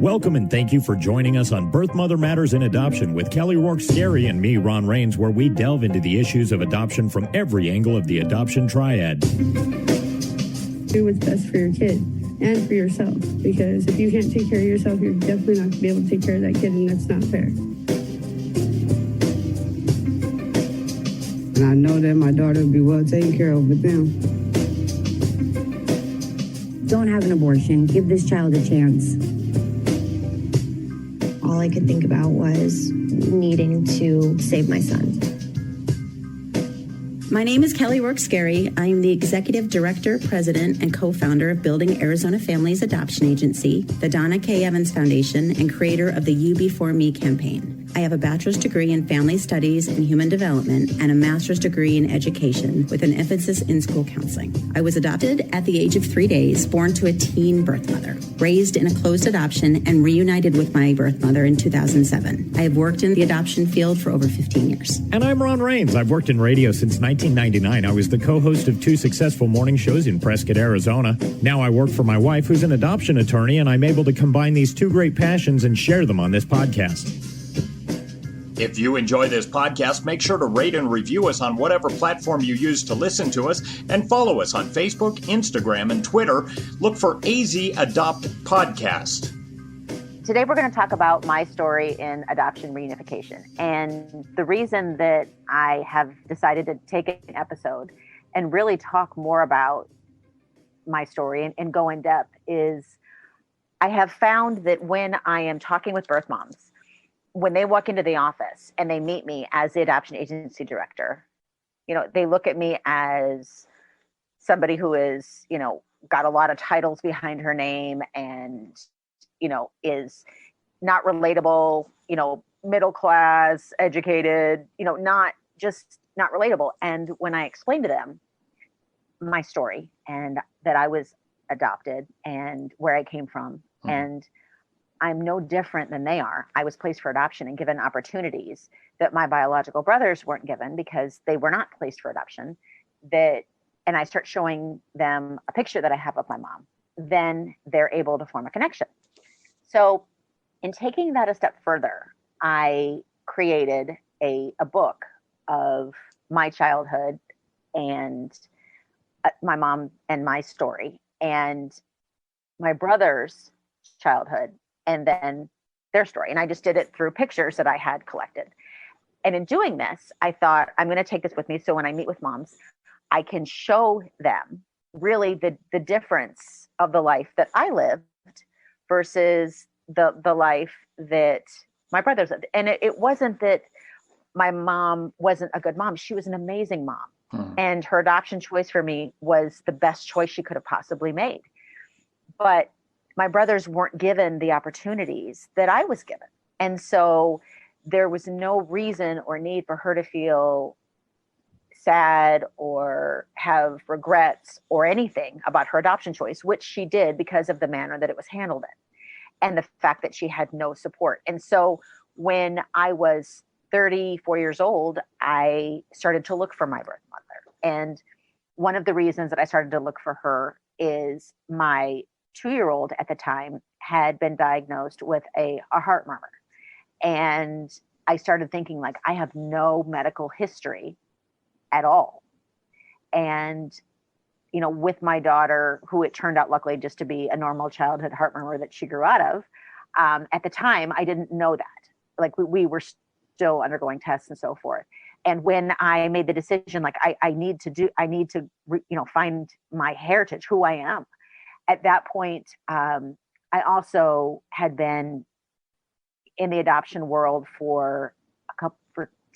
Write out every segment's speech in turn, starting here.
Welcome and thank you for joining us on Birth Mother Matters in Adoption with Kelly Rourke-Scary and me, Ron Rains, where we delve into the issues of adoption from every angle of the adoption triad. Do what's best for your kid and for yourself, because if you can't take care of yourself, you're definitely not going to be able to take care of that kid, and that's not fair. And I know that my daughter will be well taken care of with them. Don't have an abortion. Give this child a chance. All I could think about was needing to save my son. My name is Kelly Rourke-Scary. I am the Executive Director, President, and co-founder of Building Arizona Families Adoption Agency, the Donna K. Evans Foundation, and creator of the You Before Me campaign. I have a bachelor's degree in family studies and human development and a master's degree in education with an emphasis in school counseling. I was adopted at the age of 3 days, born to a teen birth mother, raised in a closed adoption, and reunited with my birth mother in 2007. I have worked in the adoption field for over 15 years. And I'm Ron Rains. I've worked in radio since 1999. I was the co-host of 2 successful morning shows in Prescott, Arizona. Now I work for my wife, who's an adoption attorney, and I'm able to combine these 2 great passions and share them on this podcast. If you enjoy this podcast, make sure to rate and review us on whatever platform you use to listen to us, and follow us on Facebook, Instagram, and Twitter. Look for AZ Adopt Podcast. Today we're going to talk about my story in adoption reunification. And the reason that I have decided to take an episode and really talk more about my story and go in depth is I have found that when I am talking with birth moms, when they walk into the office and they meet me as the adoption agency director, they look at me as somebody who is, got a lot of titles behind her name and, is not relatable, middle class, educated, not relatable. And when I explain to them my story and that I was adopted and where I came from, and I'm no different than they are. I was placed for adoption and given opportunities that my biological brothers weren't given because they were not placed for adoption. And I start showing them a picture that I have of my mom. Then they're able to form a connection. So in taking that a step further, I created a book of my childhood and my mom and my story and my brother's childhood and then their story. And I just did it through pictures that I had collected. And in doing this, I thought, I'm going to take this with me. So when I meet with moms, I can show them really the difference of the life that I lived versus the life that my brothers lived. And it wasn't that my mom wasn't a good mom. She was an amazing mom. And her adoption choice for me was the best choice she could have possibly made. But my brothers weren't given the opportunities that I was given. And so there was no reason or need for her to feel sad or have regrets or anything about her adoption choice, which she did because of the manner that it was handled in and the fact that she had no support. And so when I was 34 years old, I started to look for my birth mother. And one of the reasons that I started to look for her is my 2-year-old at the time had been diagnosed with a heart murmur. And I started thinking, I have no medical history at all. And, with my daughter, who it turned out luckily just to be a normal childhood heart murmur that she grew out of, at the time, I didn't know that. We were still undergoing tests and so forth. And when I made the decision, I need to find my heritage, who I am. At that point, I also had been in the adoption world for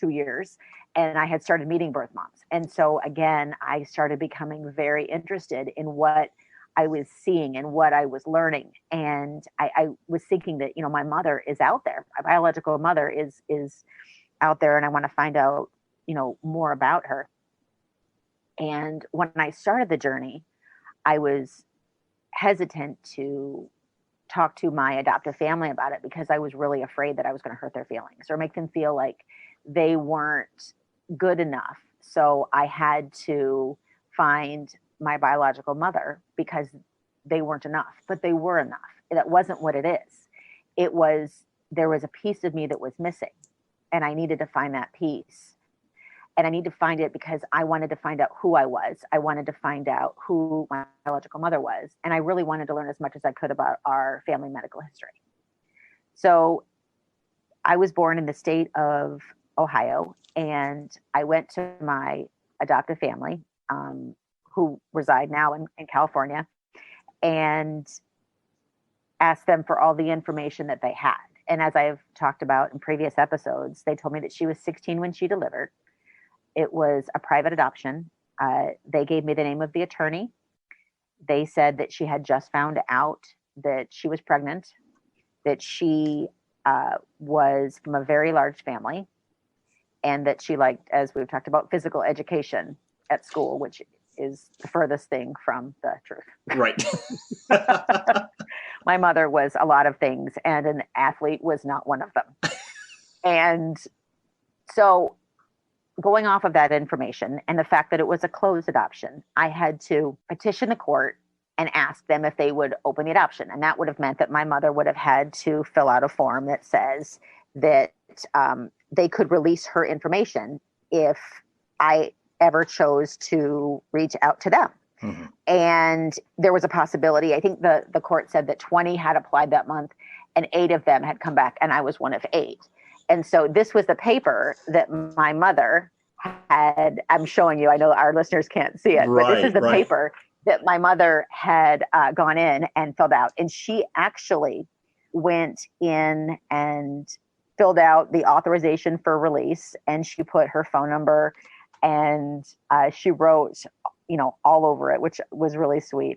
2 years, and I had started meeting birth moms. And so again, I started becoming very interested in what I was seeing and what I was learning. And I was thinking that, my mother is out there. My biological mother is out there, and I want to find out, more about her. And when I started the journey, I was hesitant to talk to my adoptive family about it because I was really afraid that I was going to hurt their feelings or make them feel like they weren't good enough. So I had to find my biological mother because they weren't enough, but they were enough. That wasn't what it is. there was a piece of me that was missing, and I needed to find that piece. And I need to find it because I wanted to find out who I was. I wanted to find out who my biological mother was. And I really wanted to learn as much as I could about our family medical history. So I was born in the state of Ohio, and I went to my adoptive family, who reside now in California, and asked them for all the information that they had. And as I've talked about in previous episodes, they told me that she was 16 when she delivered. It was a private adoption. They gave me the name of the attorney. They said that she had just found out that she was pregnant, that she was from a very large family, and that she liked, as we've talked about, physical education at school, which is the furthest thing from the truth. Right. My mother was a lot of things, and an athlete was not one of them. And so, going off of that information and the fact that it was a closed adoption, I had to petition the court and ask them if they would open the adoption. And that would have meant that my mother would have had to fill out a form that says that they could release her information if I ever chose to reach out to them. Mm-hmm. And there was a possibility, I think the court said that 20 had applied that month and 8 of them had come back, and I was one of 8. And so this was the paper that my mother had, I'm showing you, I know our listeners can't see it, but this is the paper that my mother had gone in and filled out. And she actually went in and filled out the authorization for release, and she put her phone number, and she wrote, all over it, which was really sweet.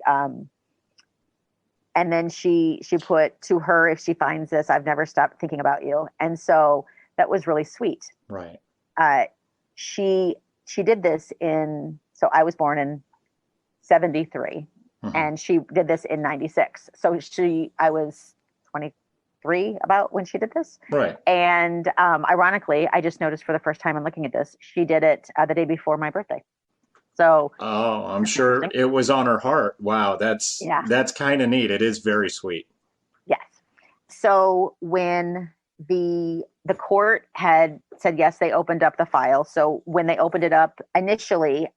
And then she put, to her, if she finds this, I've never stopped thinking about you. And so that was really sweet. Right. She did this so I was born in 73, mm-hmm. and she did this in 96. So I was 23 about when she did this. Right. And ironically, I just noticed for the first time in looking at this, she did it the day before my birthday. So, I'm sure it was on her heart. Wow, that's kind of neat. It is very sweet. Yes. So when the court had said yes, they opened up the file. So when they opened it up initially,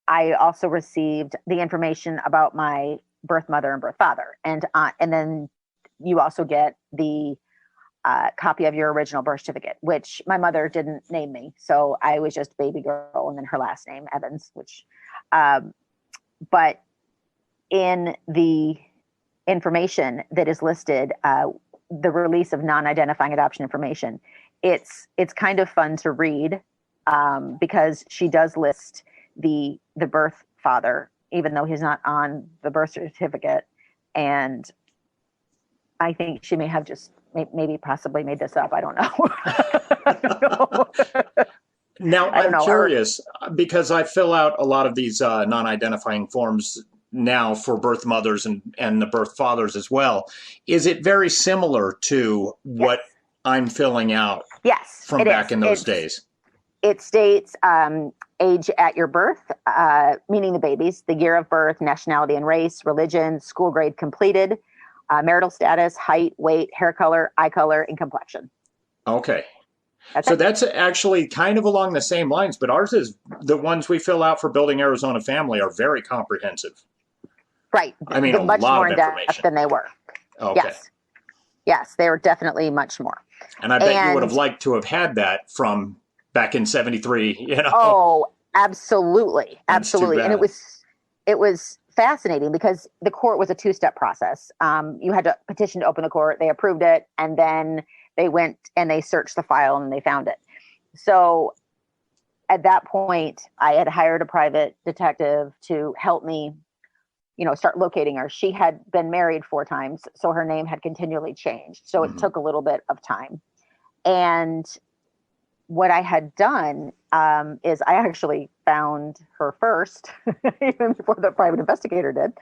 I also received the information about my birth mother and birth father, and then you also get the copy of your original birth certificate, which my mother didn't name me. So I was just baby girl, and then her last name, Evans, but in the information that is listed, the release of non-identifying adoption information, it's kind of fun to read because she does list the birth father, even though he's not on the birth certificate. And I think she may have just maybe possibly made this up. I don't know. I don't know. Now, I'm curious because I fill out a lot of these non-identifying forms now for birth mothers and the birth fathers as well. Is it very similar to what I'm filling out from back in those days? It states age at your birth, meaning the babies, the year of birth, nationality and race, religion, school grade completed, marital status, height, weight, hair color, eye color, and complexion. Okay. So that's actually kind of along the same lines, but ours is the ones we fill out for Building Arizona Family are very comprehensive. Right. I mean, much lot more of in depth information than they were. Okay. Yes, they were definitely much more. And I bet you would have liked to have had that from back in 73, Oh, absolutely. Absolutely. And it was fascinating because the court was a 2-step process. You had to petition to open the court. They approved it. And then they went and they searched the file and they found it. So at that point, I had hired a private detective to help me, start locating her. She had been married 4 times, so her name had continually changed. So it took a little bit of time. And what I had done is I actually found her first, even before the private investigator did.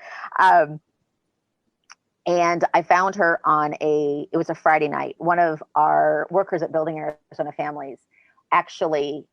And I found her it was a Friday night. One of our workers at Building Arizona Families actually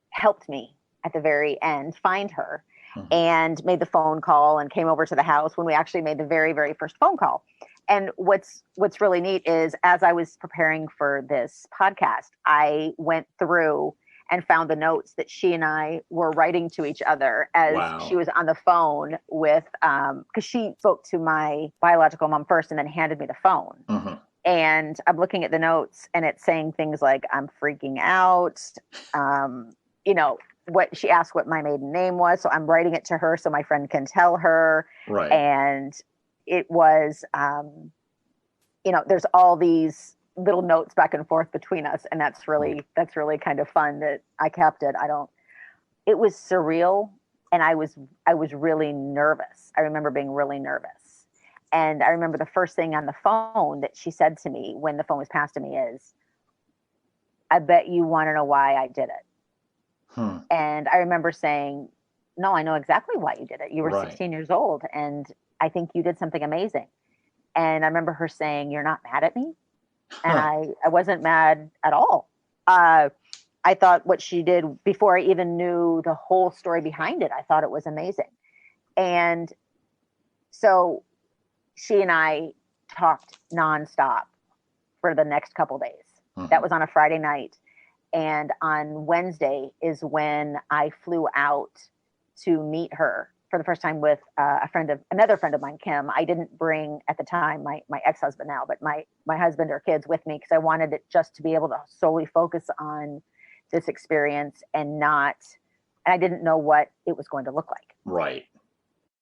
helped me at the very end find her and made the phone call and came over to the house when we actually made the very, very first phone call. And what's really neat is, as I was preparing for this podcast, I went through and found the notes that she and I were writing to each other as she was on the phone with, because she spoke to my biological mom first and then handed me the phone. Mm-hmm. And I'm looking at the notes and it's saying things like, I'm freaking out. What she asked what my maiden name was. So I'm writing it to her so my friend can tell her. Right. And it was, there's all these little notes back and forth between us. And that's really kind of fun that I kept it. It was surreal. And I was really nervous. I remember being really nervous. And I remember the first thing on the phone that she said to me when the phone was passed to me is, I bet you want to know why I did it. And I remember saying, no, I know exactly why you did it. You were 16 years old and I think you did something amazing. And I remember her saying, you're not mad at me? And I wasn't mad at all. I thought what she did, before I even knew the whole story behind it, I thought it was amazing. And so she and I talked nonstop for the next couple days. That was on a Friday night. And on Wednesday is when I flew out to meet her for the first time with another friend of mine, Kim. I didn't bring at the time my ex-husband now, but my husband or kids with me because I wanted it just to be able to solely focus on this experience and I didn't know what it was going to look like. Right.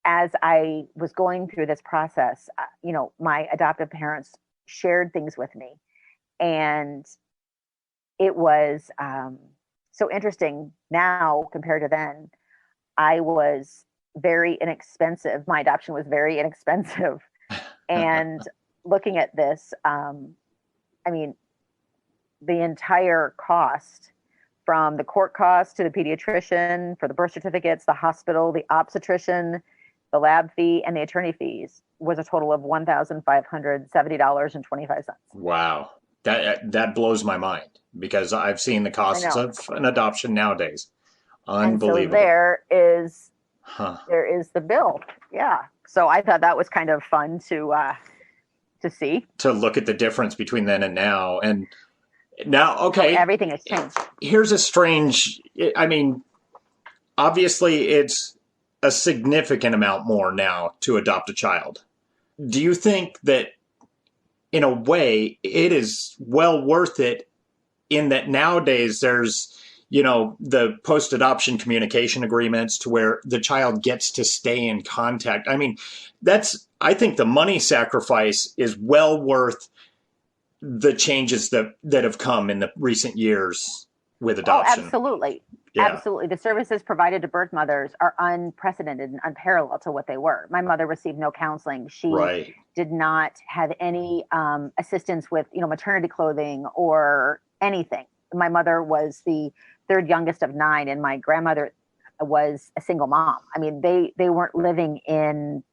As I was going through this process, my adoptive parents shared things with me, and it was so interesting now compared to then. I was very inexpensive. My adoption was very inexpensive. And looking at this, the entire cost, from the court cost to the pediatrician, for the birth certificates, the hospital, the obstetrician, the lab fee, and the attorney fees, was a total of $1,570.25. Wow. That blows my mind, because I've seen the costs of an adoption nowadays. Unbelievable. And so there is the bill. Yeah. So I thought that was kind of fun to see. To look at the difference between then and now. And now, okay. Everything has changed. Here's a strange, obviously it's a significant amount more now to adopt a child. Do you think that, in a way, it is well worth it, in that nowadays there's, the post-adoption communication agreements to where the child gets to stay in contact? I think the money sacrifice is well worth the changes that have come in the recent years with adoption. Oh, absolutely. Yeah. Absolutely. The services provided to birth mothers are unprecedented and unparalleled to what they were. My mother received no counseling. She did not have any assistance with, maternity clothing or anything. My mother was the third youngest of 9, and my grandmother was a single mom. They weren't living in,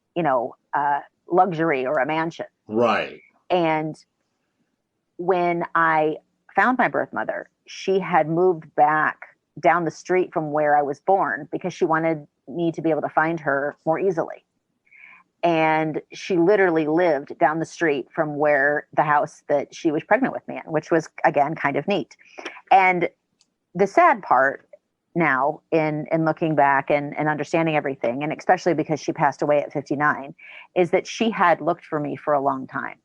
luxury or a mansion. Right. And when I found my birth mother, she had moved back down the street from where I was born because she wanted me to be able to find her more easily. And she literally lived down the street from where the house that she was pregnant with me in, which was, again, kind of neat. And the sad part now in looking back and understanding everything, and especially because she passed away at 59, is that she had looked for me for a long time.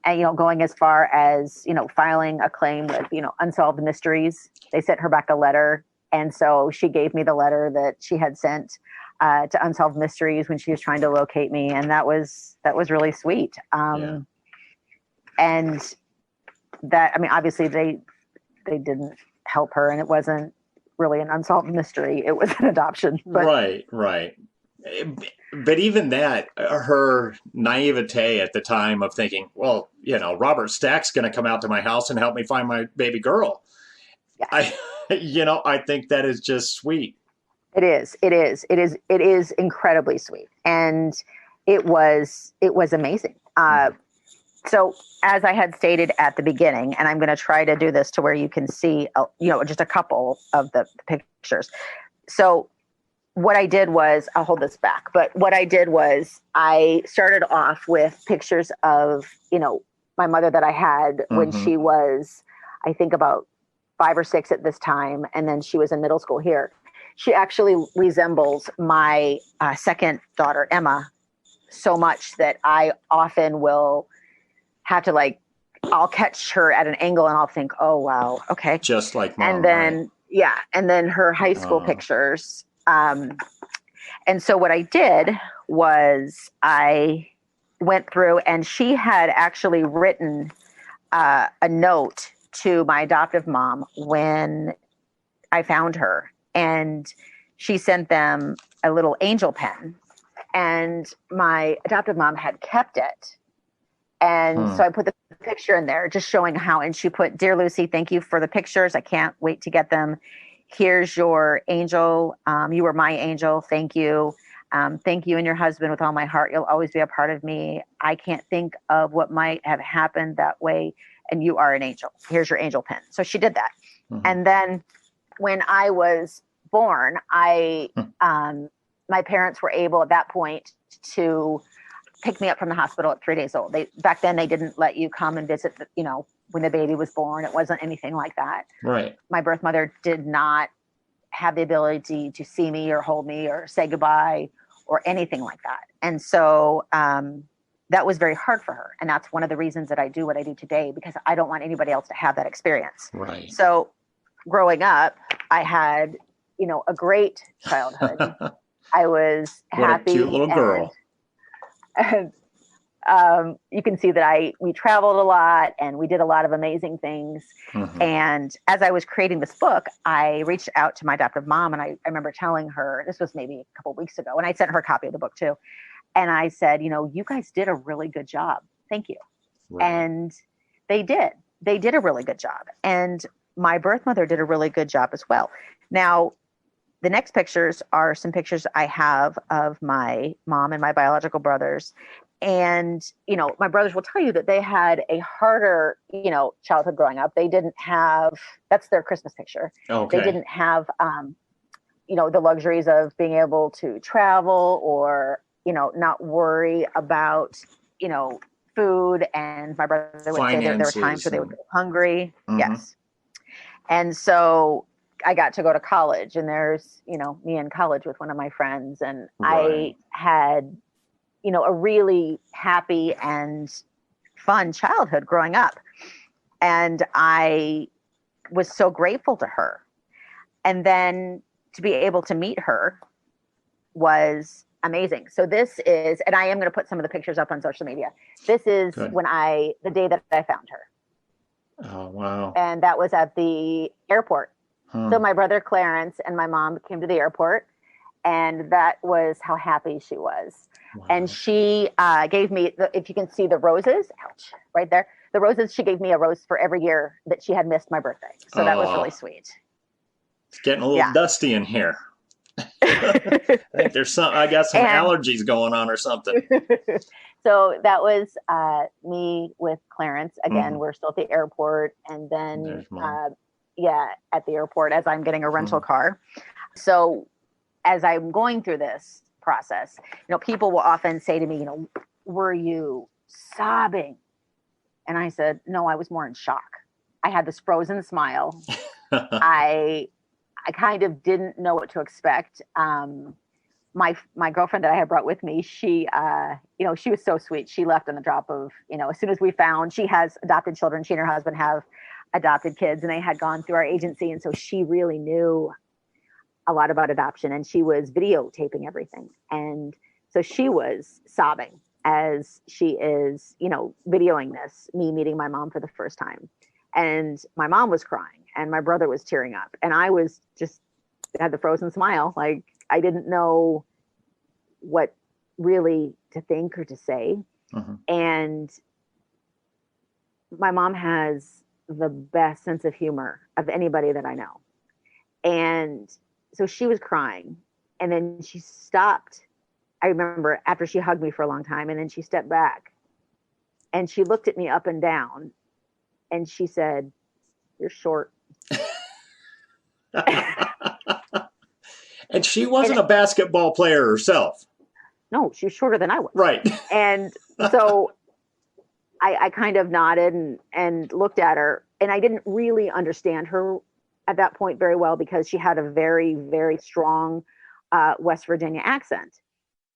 And, going as far as, filing a claim with, unsolved mysteries. They sent her back a letter. And so she gave me the letter that she had sent to Unsolved Mysteries when she was trying to locate me. And that was really sweet. And that, obviously they didn't help her, and it wasn't really an unsolved mystery. It was an adoption. But, Right. But even that, her naivete at the time of thinking, well, Robert Stack's going to come out to my house and help me find my baby girl. Yeah. I think that is just sweet. It is incredibly sweet. And it was amazing. So as I had stated at the beginning, and I'm going to try to do this to where you can see, just a couple of the pictures. So what I did was, I'll hold this back, but what I did was I started off with pictures of, my mother that I had when she was, I think about 5 or 6 at this time. And then she was in middle school here. She actually resembles my second daughter, Emma, so much that I often will have to I'll catch her at an angle and I'll think, oh, wow. Okay. Just like mom. And then, right? yeah. And then her high school pictures. And so what I did was I went through, and she had actually written a note to my adoptive mom when I found her, and she sent them a little angel pen, and my adoptive mom had kept it. And so I put the picture in there just showing how, and she put, "Dear Lucy, thank you for the pictures. I can't wait to get them. Here's your angel. You were my angel. Thank you. Thank you and your husband with all my heart. You'll always be a part of me. I can't think of what might have happened that way. And you are an angel. Here's your angel pin." So she did that. And then when I was born, my parents were able at that point to pick me up from the hospital at 3 days old. Back then they didn't let you come and visit, when the baby was born. It wasn't anything like that. Right. My birth mother did not have the ability to see me or hold me or say goodbye or anything like that. And so that was very hard for her. And that's one of the reasons that I do what I do today, because I don't want anybody else to have that experience. Right. So growing up, I had, a great childhood. I was happy. What a cute little girl. And you can see that we traveled a lot and we did a lot of amazing things. And as I was creating this book, I reached out to my adoptive mom, and I remember telling her, this was maybe a couple of weeks ago, and I sent her a copy of the book too. And I said, you guys did a really good job. Thank you. Right. And they did a really good job. And my birth mother did a really good job as well. Now, the next pictures are some pictures I have of my mom and my biological brothers. And, my brothers will tell you that they had a harder, childhood growing up. They didn't have, that's their Christmas picture. Okay. They didn't have, the luxuries of being able to travel or, not worry about, food. And my brother would say there were times where they would go hungry. Yes. And so I got to go to college, and there's, me in college with one of my friends, and I had, a really happy and fun childhood growing up. And I was so grateful to her. And then to be able to meet her was amazing. So this is, and I am going to put some of the pictures up on social media. This is the day that I found her. Oh, wow. And that was at the airport. So my brother Clarence and my mom came to the airport, and that was how happy she was. Wow. And she gave me, if you can see the roses, ouch, right there, the roses, she gave me a rose for every year that she had missed my birthday. So that was really sweet. It's getting a little dusty in here. I think I got some allergies going on or something. So that was me with Clarence. Again, we're still at the airport. And then, at the airport as I'm getting a rental car. So as I'm going through this process, people will often say to me, were you sobbing? And I said, no, I was more in shock. I had this frozen smile. I kind of didn't know what to expect. My girlfriend that I had brought with me, she was so sweet. She left on the drop of, as soon as we found, she has adopted children. She and her husband have adopted kids, and they had gone through our agency. And so she really knew a lot about adoption, and she was videotaping everything. And so she was sobbing as she is, videoing this, me meeting my mom for the first time. And my mom was crying, and my brother was tearing up. And I was just had the frozen smile. Like, I didn't know what really to think or to say. And my mom has the best sense of humor of anybody that I know. And so she was crying, and then she stopped. I remember after she hugged me for a long time, and then she stepped back and she looked at me up and down, and she said, "You're short." And she wasn't a basketball player herself. No, she's shorter than I was. Right. And so I kind of nodded and looked at her, and I didn't really understand her at that point very well because she had a very, very strong West Virginia accent.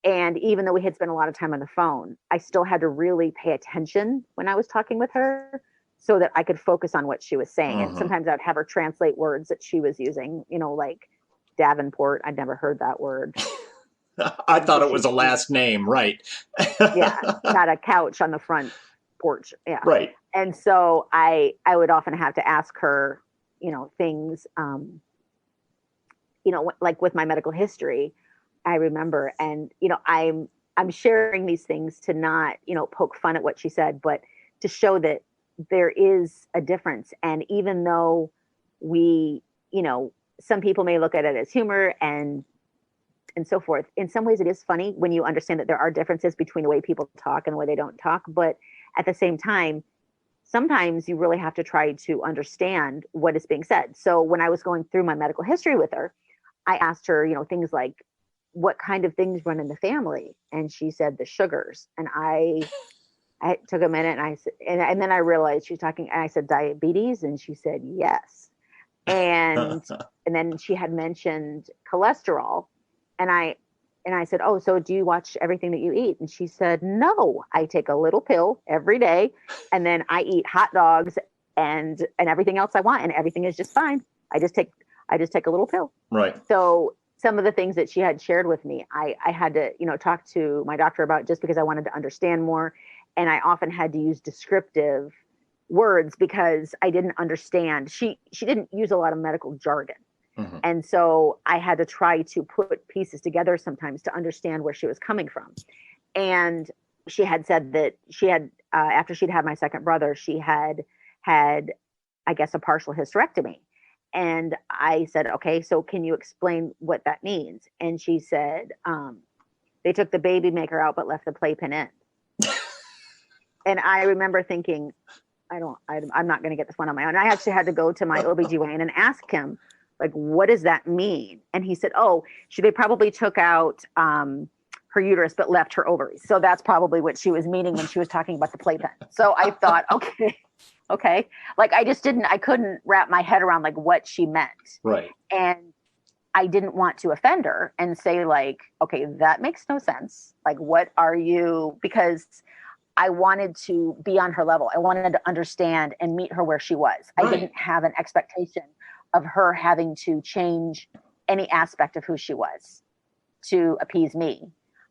And even though we had spent a lot of time on the phone, I still had to really pay attention when I was talking with her so that I could focus on what she was saying. And sometimes I'd have her translate words that she was using, like Davenport. I'd never heard that word. I thought it was a last name, right? Yeah, had a couch on the front porch. Yeah, right. And so I would often have to ask her, things, like with my medical history. I remember, and I'm sharing these things to not poke fun at what she said, but to show that there is a difference. And even though we, some people may look at it as humor and so forth. In some ways, it is funny when you understand that there are differences between the way people talk and the way they don't talk. But at the same time, sometimes you really have to try to understand what is being said. So when I was going through my medical history with her, I asked her, things like, what kind of things run in the family? And she said the sugars. And I took a minute and I said, and then I realized she was talking, and I said diabetes, and she said yes. And then she had mentioned cholesterol. And I said, oh, so do you watch everything that you eat? And she said, no, I take a little pill every day. And then I eat hot dogs and everything else I want. And everything is just fine. I just take a little pill. Right. So some of the things that she had shared with me, I had to, talk to my doctor about just because I wanted to understand more. And I often had to use descriptive words because I didn't understand. She didn't use a lot of medical jargon. And so I had to try to put pieces together sometimes to understand where she was coming from. And she had said that she had, after she'd had my second brother, she had, I guess, a partial hysterectomy. And I said, okay, so can you explain what that means? And she said, they took the baby maker out, but left the playpen in. And I remember thinking, I'm not going to get this one on my own. I actually had to go to my OBGYN and ask him, like, what does that mean? And he said, oh, they probably took out her uterus, but left her ovaries. So that's probably what she was meaning when she was talking about the playpen. So I thought, okay. Like, I couldn't wrap my head around like what she meant. Right. And I didn't want to offend her and say like, okay, that makes no sense. Like, what are you? Because I wanted to be on her level. I wanted to understand and meet her where she was. Right. I didn't have an expectation of her having to change any aspect of who she was to appease me.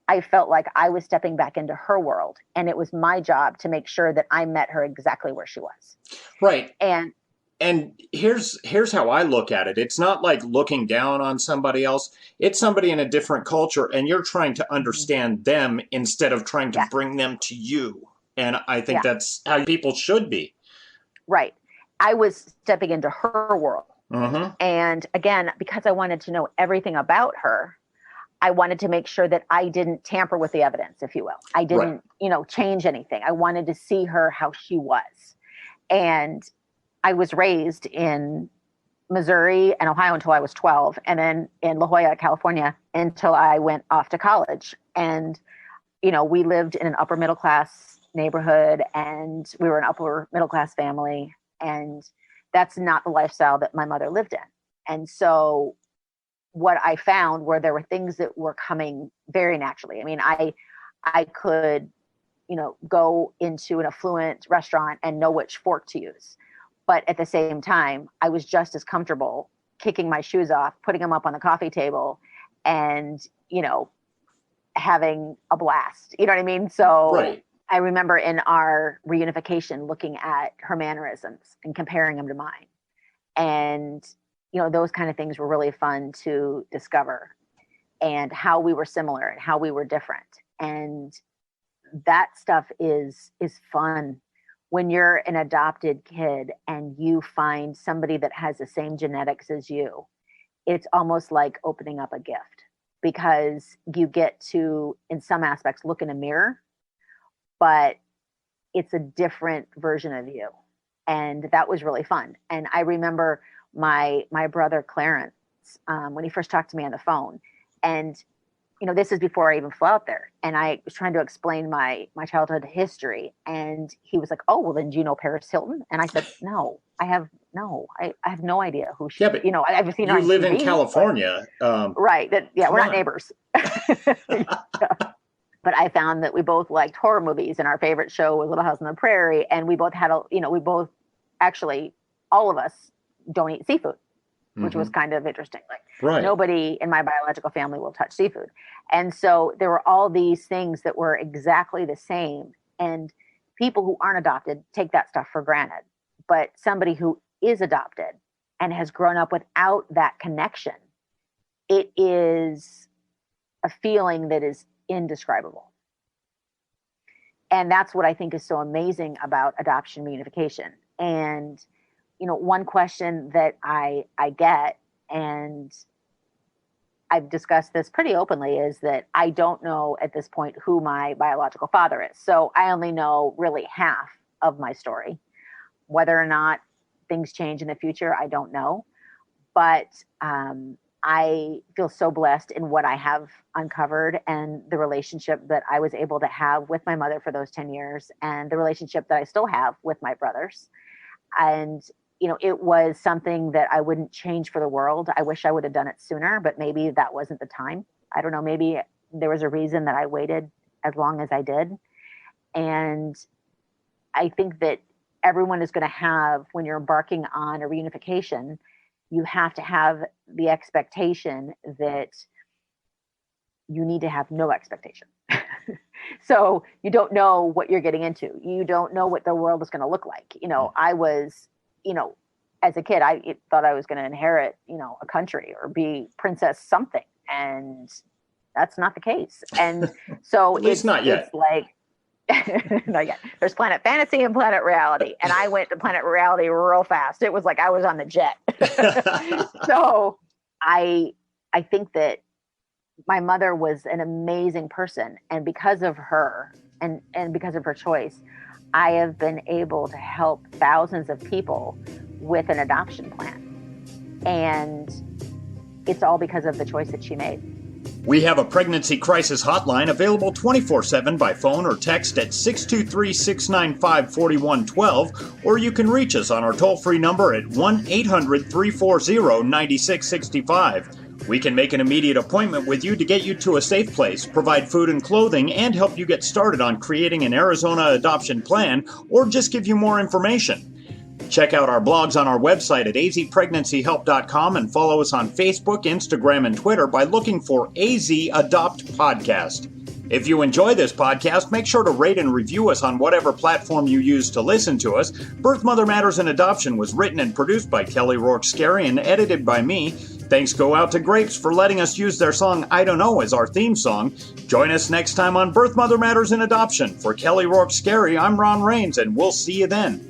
I felt like I was stepping back into her world, and it was my job to make sure that I met her exactly where she was. Right. And here's how I look at it. It's not like looking down on somebody else. It's somebody in a different culture, and you're trying to understand them instead of trying to bring them to you. And I think that's how people should be. Right. I was stepping into her world. And again, because I wanted to know everything about her, I wanted to make sure that I didn't tamper with the evidence, if you will. I didn't, change anything. I wanted to see her how she was. And I was raised in Missouri and Ohio until I was 12, and then in La Jolla, California, until I went off to college. And, we lived in an upper middle class neighborhood, and we were an upper middle class family. And that's not the lifestyle that my mother lived in. And so what I found were there were things that were coming very naturally. I mean, I could, go into an affluent restaurant and know which fork to use. But at the same time, I was just as comfortable kicking my shoes off, putting them up on the coffee table, and, having a blast. You know what I mean? So right. I remember in our reunification looking at her mannerisms and comparing them to mine. And, those kind of things were really fun to discover, and how we were similar and how we were different. And that stuff is fun when you're an adopted kid and you find somebody that has the same genetics as you. It's almost like opening up a gift, because you get to, in some aspects, look in a mirror, but it's a different version of you. And that was really fun. And I remember my brother Clarence once when he first talked to me on the phone. And, this is before I even flew out there. And I was trying to explain my childhood history. And he was like, oh, well, then do you know Paris Hilton? And I said, no, I have no idea who she, but I've seen her you on live TV, in California. Right. We're not neighbors. Yeah. But I found that we both liked horror movies, and our favorite show was Little House on the Prairie. And we both had all of us don't eat seafood, which was kind of interesting. Like nobody in my biological family will touch seafood. And so there were all these things that were exactly the same. And people who aren't adopted take that stuff for granted. But somebody who is adopted and has grown up without that connection, it is a feeling that is indescribable. And that's what I think is so amazing about adoption reunification. And, one question that I get, and I've discussed this pretty openly, is that I don't know at this point who my biological father is. So I only know really half of my story. Whether or not things change in the future, I don't know. But I feel so blessed in what I have uncovered, and the relationship that I was able to have with my mother for those 10 years, and the relationship that I still have with my brothers. And, it was something that I wouldn't change for the world. I wish I would have done it sooner, but maybe that wasn't the time. I don't know. Maybe there was a reason that I waited as long as I did. And I think that everyone is going to have, when you're embarking on a reunification, you have to have the expectation that you need to have no expectation. So you don't know what you're getting into. You don't know what the world is going to look like. I was, as a kid, I thought I was going to inherit, a country or be princess something. And that's not the case. And so at least not yet. It's like, not yet. There's Planet Fantasy and Planet Reality. And I went to Planet Reality real fast. It was like I was on the jet. So I think that my mother was an amazing person. And because of her and because of her choice, I have been able to help thousands of people with an adoption plan. And it's all because of the choice that she made. We have a pregnancy crisis hotline available 24/7 by phone or text at 623-695-4112, or you can reach us on our toll-free number at 1-800-340-9665. We can make an immediate appointment with you to get you to a safe place, provide food and clothing, and help you get started on creating an Arizona adoption plan, or just give you more information. Check out our blogs on our website at azpregnancyhelp.com and follow us on Facebook, Instagram, and Twitter by looking for AZ Adopt Podcast. If you enjoy this podcast, make sure to rate and review us on whatever platform you use to listen to us. Birth, Mother Matters, and Adoption was written and produced by Kelly Rourke-Scary and edited by me. Thanks go out to Grapes for letting us use their song I Don't Know as our theme song. Join us next time on Birth, Mother Matters, and Adoption. For Kelly Rourke-Scary, I'm Ron Rains, and we'll see you then.